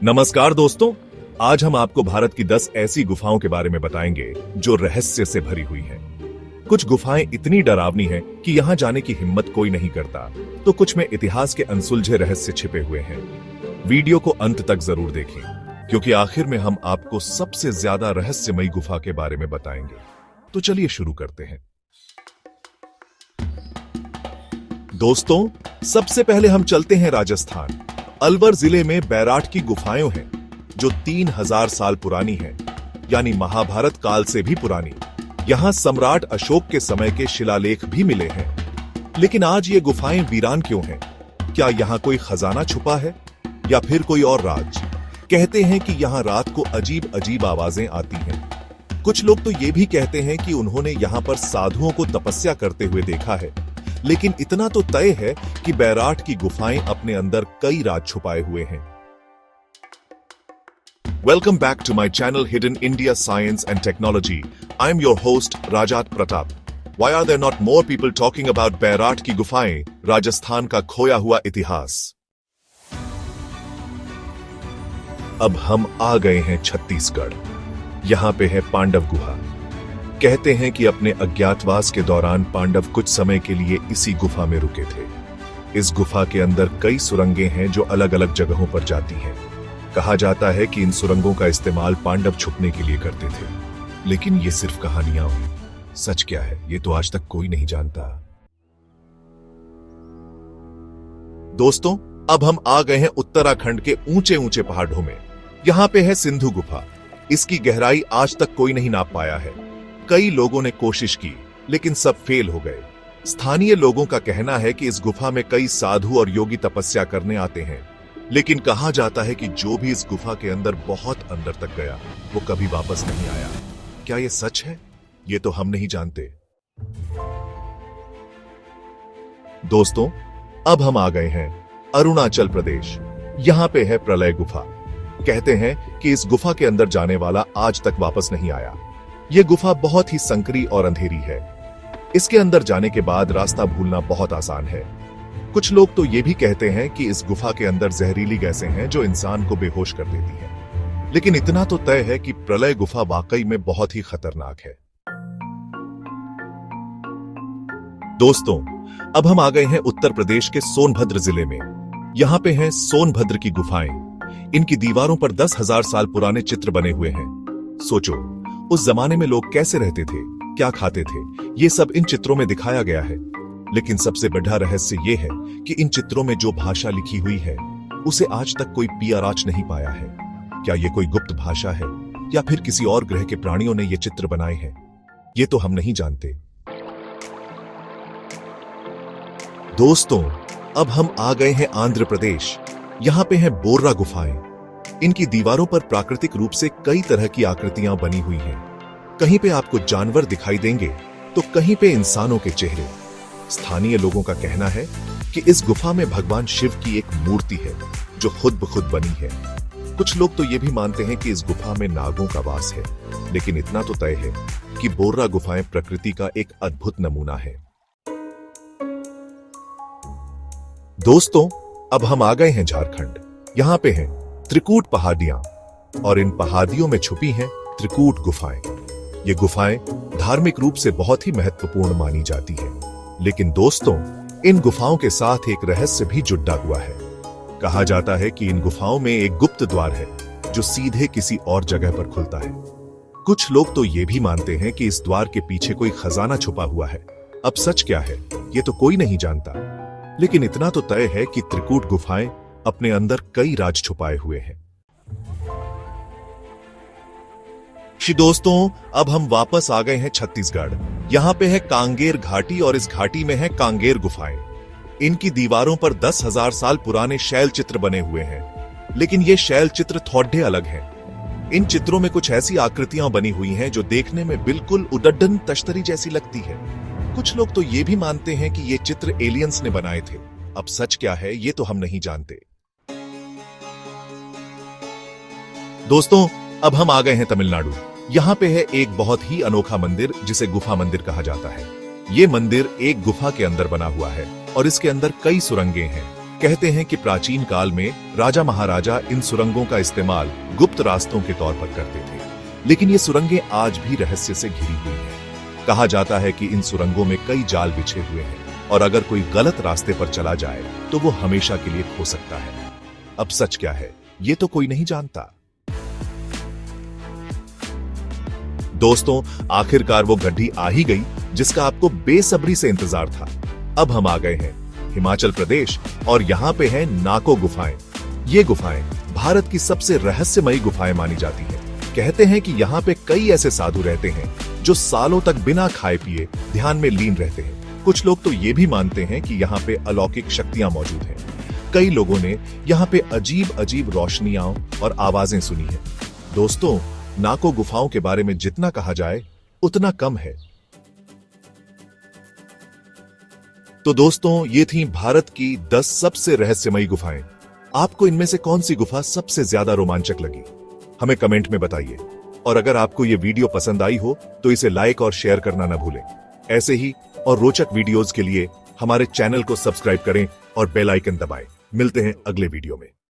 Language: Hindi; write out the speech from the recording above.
नमस्कार दोस्तों, आज हम आपको भारत की 10 ऐसी गुफाओं के बारे में बताएंगे जो रहस्य से भरी हुई हैं। कुछ गुफाएं इतनी डरावनी हैं कि यहां जाने की हिम्मत कोई नहीं करता, तो कुछ में इतिहास के अनसुलझे रहस्य छिपे हुए हैं। वीडियो को अंत तक जरूर देखें, क्योंकि आखिर में हम आपको सबसे ज्यादा रहस्यमयी गुफा के बारे में बताएंगे। तो चलिए शुरू करते हैं। दोस्तों, सबसे पहले हम चलते हैं राजस्थान। अलवर जिले में बैराठ की गुफाएं हैं, जो 3000 साल पुरानी हैं, यानी महाभारत काल से भी पुरानी। यहां सम्राट अशोक के समय के शिलालेख भी मिले हैं। लेकिन आज ये गुफाएं वीरान क्यों हैं? क्या यहां कोई खजाना छुपा है या फिर कोई और राज? कहते हैं कि यहां रात को अजीब अजीब आवाजें आती हैं। कुछ लोग तो ये भी कहते हैं कि उन्होंने यहां पर साधुओं को तपस्या करते हुए देखा है। लेकिन इतना तो तय है कि बैराठ की गुफाएं अपने अंदर कई राज छुपाए हुए हैं। Welcome back to my channel Hidden India Science and Technology. I am your host Rajat Pratap. Why are there not more people talking about Bairath की गुफाएं, राजस्थान का खोया हुआ इतिहास? अब हम आ गए हैं छत्तीसगढ़। यहां पे है पांडव गुहा। कहते हैं कि अपने अज्ञातवास के दौरान पांडव कुछ समय के लिए इसी गुफा में रुके थे। इस गुफा के अंदर कई सुरंगें हैं जो अलग अलग जगहों पर जाती हैं। कहा जाता है कि इन सुरंगों का इस्तेमाल पांडव छुपने के लिए करते थे। लेकिन ये सिर्फ कहानियां हुई। सच क्या है, ये तो आज तक कोई नहीं जानता। दोस्तों, अब हम आ गए हैं उत्तराखंड के ऊंचे ऊंचे पहाड़ों में। यहां पे है सिंधु गुफा। इसकी गहराई आज तक कोई नहीं नाप पाया है। कई लोगों ने कोशिश की, लेकिन सब फेल हो गए। स्थानीय लोगों का कहना है कि इस गुफा में कई साधु और योगी तपस्या करने आते हैं। लेकिन कहा जाता है कि जो भी इस गुफा के अंदर बहुत अंदर तक गया, वो कभी वापस नहीं आया। क्या ये सच है? ये तो हम नहीं जानते। दोस्तों, अब हम आ गए हैं अरुणाचल प्रदेश। यहां पे है प्रलय गुफा। कहते हैं कि इस गुफा के अंदर जाने वाला आज तक वापस नहीं आया। यह गुफा बहुत ही संकरी और अंधेरी है। इसके अंदर जाने के बाद रास्ता भूलना बहुत आसान है। कुछ लोग तो ये भी कहते हैं कि इस गुफा के अंदर जहरीली गैसें हैं जो इंसान को बेहोश कर देती हैं। लेकिन इतना तो तय है कि प्रलय गुफा वाकई में बहुत ही खतरनाक है। दोस्तों, अब हम आ गए हैं उत्तर प्रदेश के सोनभद्र जिले में। यहां पे हैं सोनभद्र की गुफाएं। इनकी दीवारों पर 10,000 साल पुराने चित्र बने हुए हैं। सोचो, उस जमाने में लोग कैसे रहते थे, क्या खाते थे, ये सब इन चित्रों में दिखाया गया है। लेकिन सबसे बड़ा रहस्य ये है कि इन चित्रों में जो भाषा लिखी हुई है, उसे आज तक कोई पियाराच नहीं पाया है। क्या ये कोई गुप्त भाषा है या फिर किसी और ग्रह के प्राणियों ने ये चित्र बनाए हैं? ये तो हम नहीं जानते। दोस्तों, अब हम आ गए हैं आंध्र प्रदेश। यहां पे हैं बोर्रा गुफाएं। इनकी दीवारों पर प्राकृतिक रूप से कई तरह की आकृतियां बनी हुई हैं। कहीं पे आपको जानवर दिखाई देंगे, तो कहीं पे इंसानों के चेहरे। स्थानीय लोगों का कहना है कि इस गुफा में भगवान शिव की एक मूर्ति है, जो खुद ब खुद बनी है। कुछ लोग तो ये भी मानते हैं कि इस गुफा में नागों का वास है। लेकिन इतना तो तय है कि बोर्रा गुफाएं प्रकृति का एक अद्भुत नमूना है। दोस्तों, अब हम आ गए हैं झारखंड। यहां पे हैं त्रिकूट पहाड़ियां, और इन पहाड़ियों में छुपी हैं त्रिकूट गुफाएं। ये गुफाएं धार्मिक रूप से बहुत ही महत्वपूर्ण मानी जाती हैं। लेकिन दोस्तों, इन गुफाओं के साथ एक रहस्य भी जुड़ा हुआ है। कहा जाता है कि इन गुफाओं में एक गुप्त द्वार है, जो सीधे किसी और जगह पर खुलता है। कुछ लोग तो ये भी मानते हैं कि इस द्वार के पीछे कोई खजाना छुपा हुआ है। अब सच क्या है, ये तो कोई नहीं जानता। लेकिन इतना तो तय है कि त्रिकूट गुफाएं अपने अंदर कई राज छुपाए हुए हैं। दोस्तों, अब हम वापस आ गए हैं छत्तीसगढ़। यहां पे है कांगेर घाटी, और इस घाटी में है कांगेर गुफाएं। इनकी दीवारों पर 10,000 साल पुराने शैल चित्र बने हुए हैं। लेकिन ये शैल चित्र थोड़े अलग हैं। इन चित्रों में कुछ ऐसी आकृतियां बनी हुई हैं जो देखने में बिल्कुल उडड्डन तश्तरी जैसी लगती है। कुछ लोग तो ये भी मानते हैं कि ये चित्र एलियंस ने बनाए थे। अब सच क्या है, ये तो हम नहीं जानते। दोस्तों, अब हम आ गए हैं तमिलनाडु। यहां पे है एक बहुत ही अनोखा मंदिर, जिसे गुफा मंदिर कहा जाता है। ये मंदिर एक गुफा के अंदर बना हुआ है, और इसके अंदर कई सुरंगें हैं। कहते हैं कि प्राचीन काल में राजा महाराजा इन सुरंगों का इस्तेमाल गुप्त रास्तों के तौर पर करते थे, लेकिन ये सुरंगें आज भी रहस्य से घिरी हुई हैं। कहा जाता है कि इन सुरंगों में कई जाल बिछे हुए हैं और अगर कोई गलत रास्ते पर चला जाए तो वो हमेशा के लिए खो सकता है। अब सच क्या है, ये तो कोई नहीं जानता। दोस्तों, आखिरकार वो गड्डी आ ही गई जिसका आपको बेसब्री से इंतजार था। अब हम आ गए हैं हिमाचल प्रदेश और यहाँ पे हैं नाको गुफाएं। ये गुफाएं भारत की सबसे रहस्यमयी गुफाएं मानी जाती हैं। कहते हैं कि यहाँ पे कई ऐसे साधु रहते हैं जो सालों तक बिना खाए पिए ध्यान में लीन रहते हैं। कुछ लोग तो ये भी मानते हैं कि यहाँ पे अलौकिक शक्तियां मौजूद हैं। कई लोगों ने यहाँ पे अजीब अजीब रोशनियां और आवाजें सुनी हैं। दोस्तों, नाको गुफाओं के बारे में जितना कहा जाए उतना कम है। तो दोस्तों, ये थी भारत की 10 सबसे रहस्यमयी गुफाएं। आपको इनमें से कौन सी गुफा सबसे ज्यादा रोमांचक लगी, हमें कमेंट में बताइए। और अगर आपको ये वीडियो पसंद आई हो तो इसे लाइक और शेयर करना ना भूलें। ऐसे ही और रोचक वीडियोस के लिए हमारे चैनल को सब्सक्राइब करें और बेल आइकन दबाएं। मिलते हैं अगले वीडियो में।